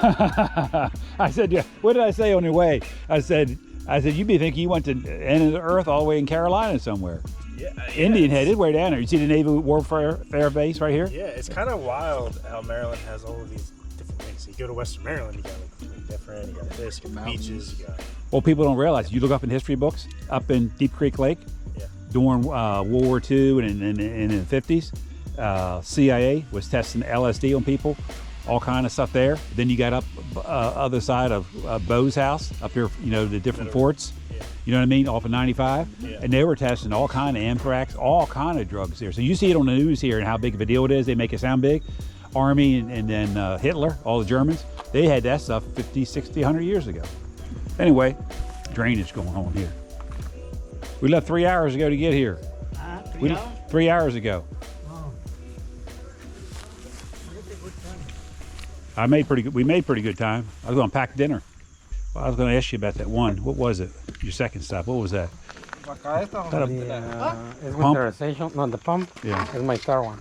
I said, yeah. What did I say on your way? I said, you'd be thinking you went to the end of the earth all the way in Carolina somewhere. Yeah, Indian headed way down there. You see the Navy Warfare Base right here? Yeah, it's kind of wild how Maryland has all of these different things. So you go to Western Maryland, you got like different, you got this, you got the beaches, you got. Well, people don't realize. You look up in history books, up in Deep Creek Lake, during World War II and in the 50s, CIA was testing LSD on people, all kind of stuff there. Then you got up other side of Bo's house, up here, you know, the different forts. You know what I mean, off of 95, and they were testing all kind of anthrax, all kind of drugs there. So you see it on the news here and how big of a deal it is. They make it sound big. Army and then Hitler, all the Germans, they had that stuff 50, 60, 100 years ago. Anyway, drainage going on here. We left 3 hours ago to get here. 3 hours? 3 hours ago. Oh. We made pretty good time. I was going to pack dinner. Well, I was going to ask you about that one. What was it? Your second stop. What was that? It's Pump? winterization, not the pump. Yeah. It's my third one.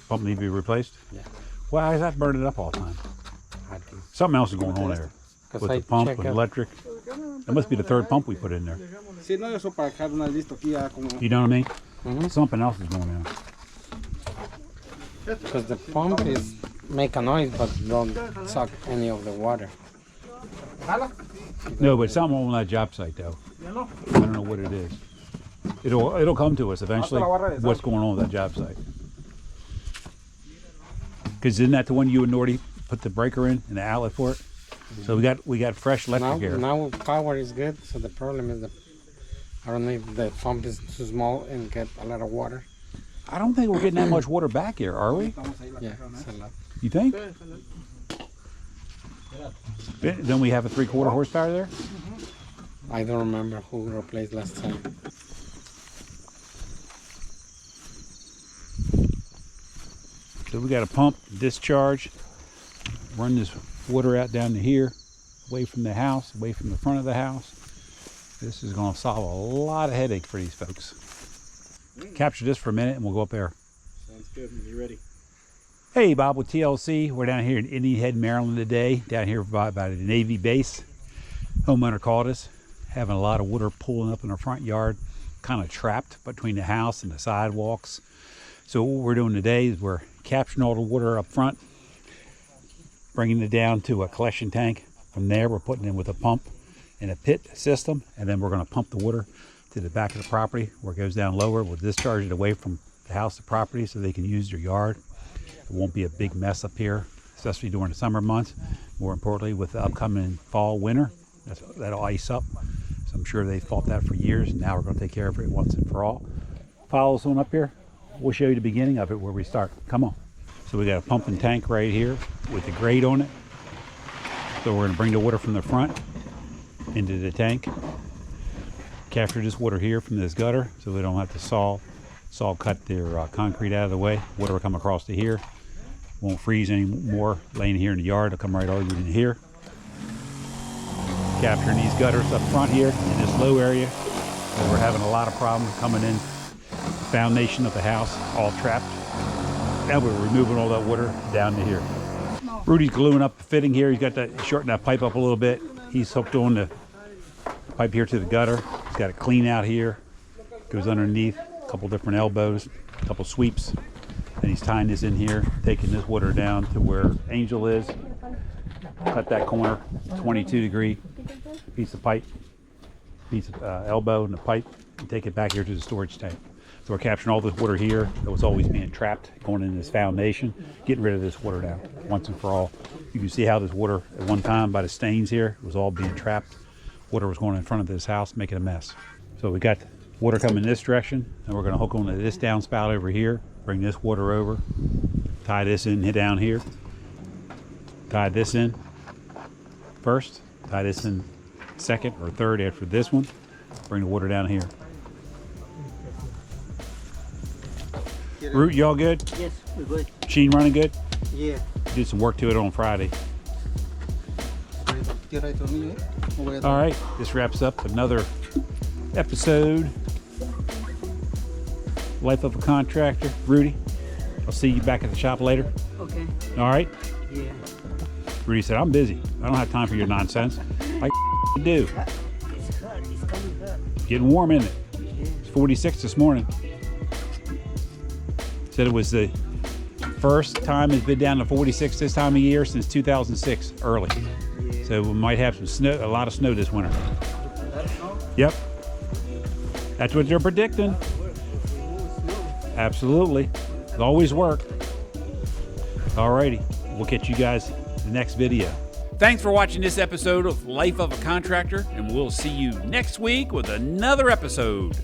Pump need to be replaced? Yeah. Why is that burning up all the time? I do. Something else is going on there. With the pump, with electric. That must be the third pump we put in there. You know what I mean? Mm-hmm. Something else is going on. Because the pump is make a noise but don't suck any of the water. No, but something on that job site though. I don't know what it is. It'll come to us eventually. What's going on with that job site? Because isn't that the one you and Nordy put the breaker in and the outlet for it? So we got fresh electric here. Now power is good. So the problem is I don't know if the pump is too small and get a lot of water. I don't think we're getting that much water back here, are we? Yeah, it's a lot. You think? Then we have a 3/4 horsepower there? I don't remember who replaced last time. So we got a pump, discharge, run this water out down to here, away from the house, away from the front of the house. This is going to solve a lot of headache for these folks. Capture this for a minute and we'll go up there. Sounds good. You ready? Hey, Bob with TLC. We're down here in Indian Head, Maryland today, down here by the Navy base. Homeowner called us, having a lot of water pulling up in our front yard, kind of trapped between the house and the sidewalks. So what we're doing today is we're capturing all the water up front, bringing it down to a collection tank. From there, we're putting it with a pump and a pit system, and then we're going to pump the water to the back of the property where it goes down lower. We'll discharge it away from the house to property so they can use their yard. It won't be a big mess up here, especially during the summer months. More importantly, with the upcoming fall, winter, that'll ice up. So I'm sure they fought that for years, and now we're going to take care of it once and for all. Follow us on up here. We'll show you the beginning of it where we start. Come on. So we got a pumping tank right here with the grate on it. So we're going to bring the water from the front into the tank. Capture this water here from this gutter so we don't have to saw cut their concrete out of the way. Water will come across to here. Won't freeze anymore laying here in the yard. It'll come right over in here. Capturing these gutters up front here in this low area where we're having a lot of problems coming in. Foundation of the house all trapped. Now we're removing all that water down to here. Rudy's gluing up the fitting here. He's got that, shorten that pipe up a little bit. He's hooked on the pipe here to the gutter. He's got it clean out here. Goes underneath, a couple different elbows, a couple sweeps. And he's tying this in here, taking this water down to where Angel is. Cut that corner, 22-degree piece of pipe, piece of elbow and the pipe, and take it back here to the storage tank. So we're capturing all this water here that was always being trapped, going in this foundation, getting rid of this water now, once and for all. You can see how this water, at one time by the stains here, was all being trapped. Water was going in front of this house, making a mess. So we got water coming this direction, and we're gonna hook onto this downspout over here, bring this water over, tie this in down here, tie this in first, tie this in second or third after this one, bring the water down here. Root, y'all good? Yes, we're good. Machine running good? Yeah. Did some work to it on Friday. All right, this wraps up another episode. Life of a Contractor. Rudy, I'll see you back at the shop later. Okay. All right? Yeah. Rudy said, I'm busy. I don't have time for your nonsense. I do. It's hot. It's coming hot. Getting warm, isn't it? Yeah. It's 46 this morning. Said it was the first time it's been down to 46 this time of year since 2006, early. Yeah. So we might have some snow, a lot of snow this winter. That's all. Yep. That's what they're predicting. Absolutely. It'll always work. Alrighty. We'll catch you guys in the next video. Thanks for watching this episode of Life of a Contractor, and we'll see you next week with another episode.